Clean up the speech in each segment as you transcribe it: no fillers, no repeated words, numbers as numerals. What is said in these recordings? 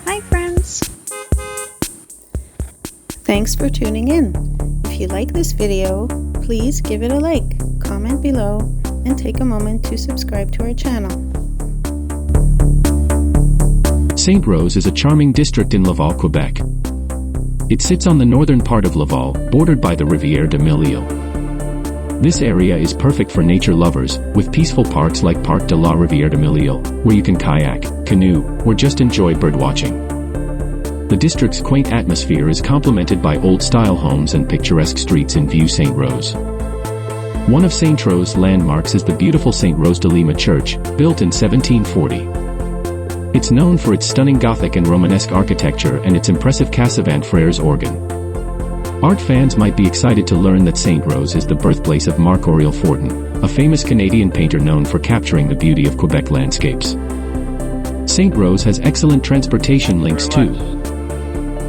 Hi friends! Thanks for tuning in. If you like this video, please give it a like, comment below, and take a moment to subscribe to our channel. Sainte-Rose is a charming district in Laval, Quebec. It sits on the northern part of Laval, bordered by the Rivière de Mille. This area is perfect for nature lovers, with peaceful parks like Parc de la Rivière de Mille, where you can kayak, canoe, or just enjoy birdwatching. The district's quaint atmosphere is complemented by old-style homes and picturesque streets in View Sainte-Rose. One of Sainte-Rose's landmarks is the beautiful Sainte-Rose de Lima Church, built in 1740. It's known for its stunning Gothic and Romanesque architecture and its impressive Cassavant Frères organ. Art fans might be excited to learn that Sainte-Rose is the birthplace of Marc Aurèle Fortin, a famous Canadian painter known for capturing the beauty of Quebec landscapes. Sainte-Rose has excellent transportation links too.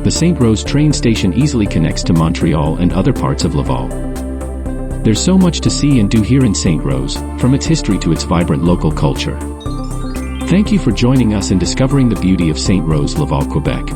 The Sainte-Rose train station easily connects to Montreal and other parts of Laval. There's so much to see and do here in Sainte-Rose, from its history to its vibrant local culture. Thank you for joining us in discovering the beauty of Sainte-Rose, Laval, Quebec.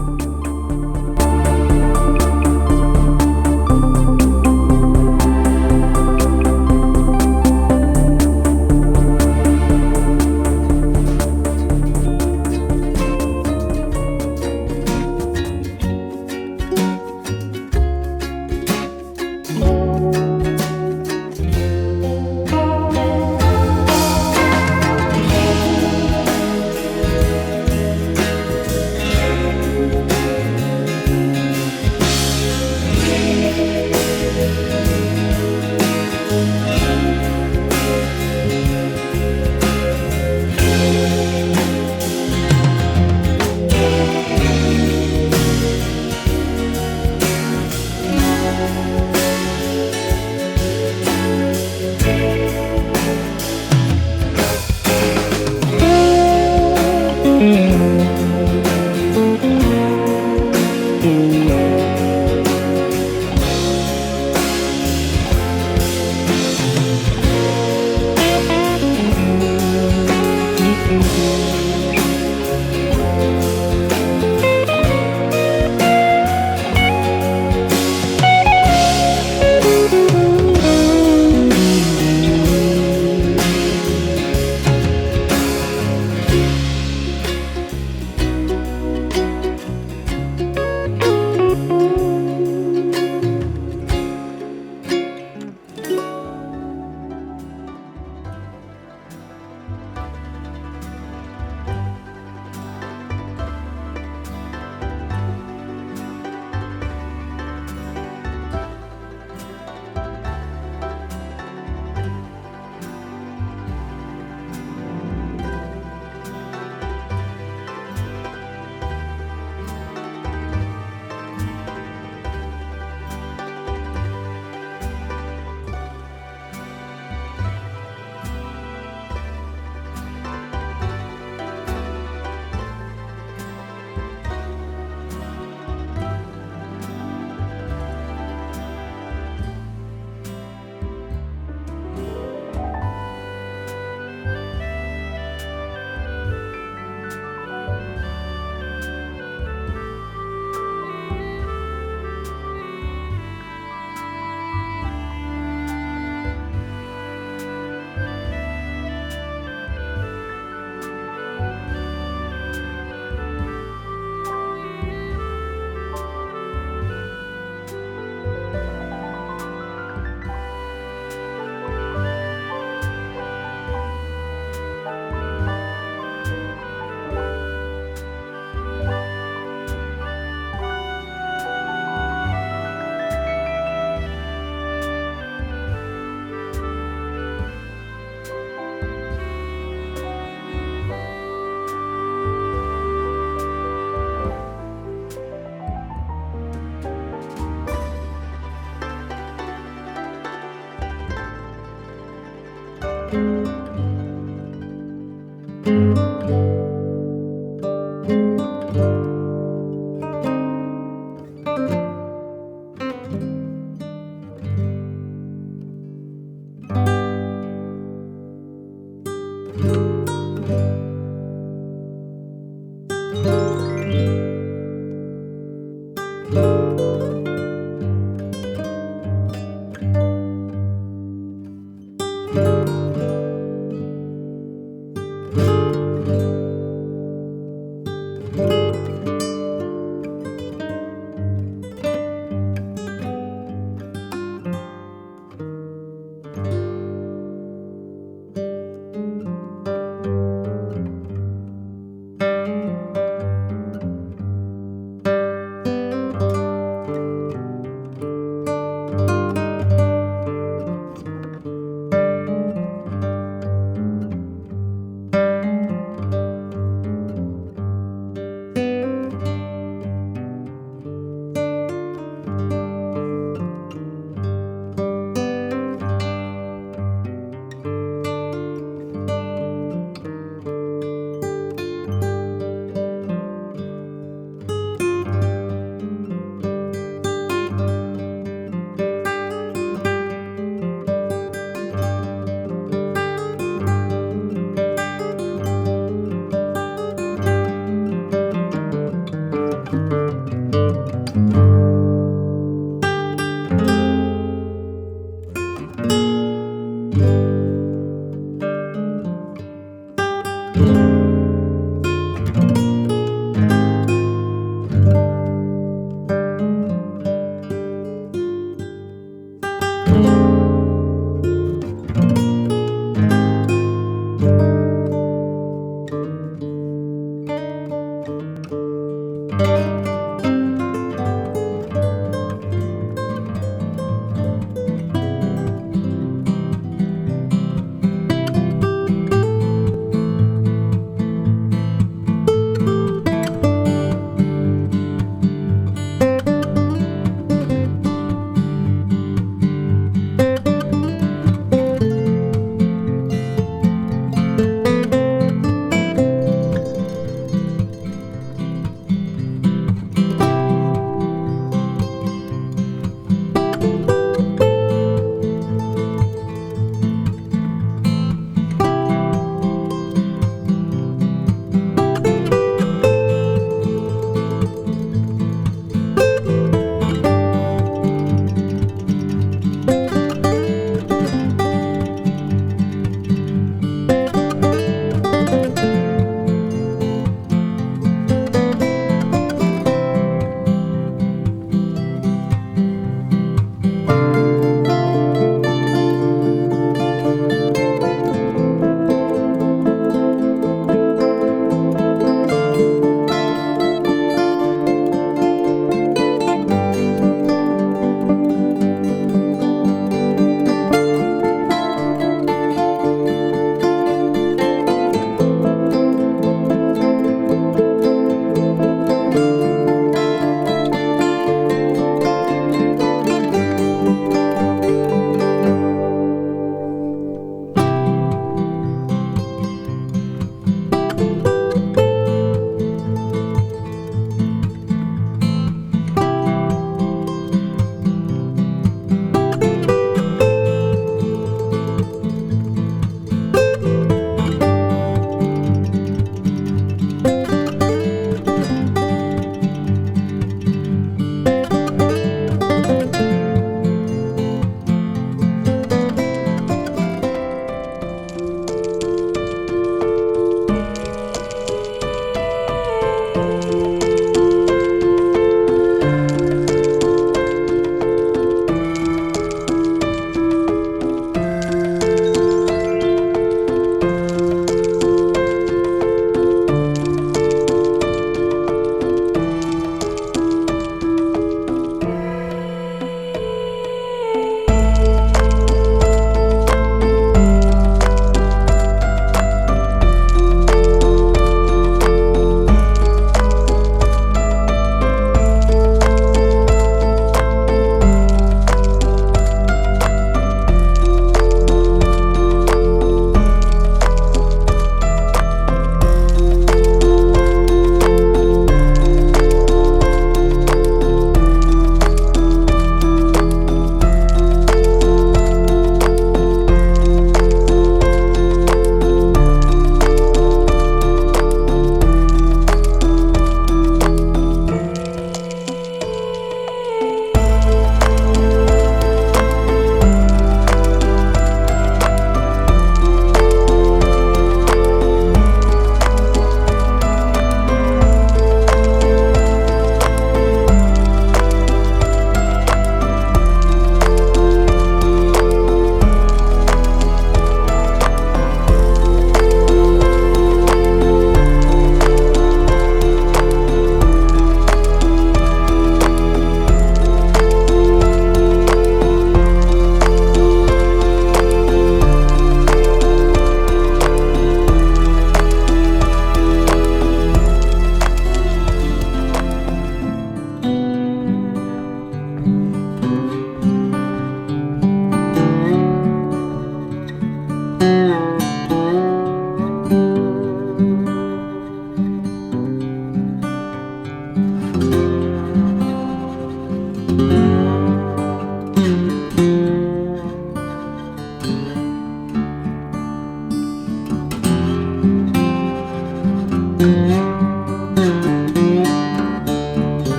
Bye.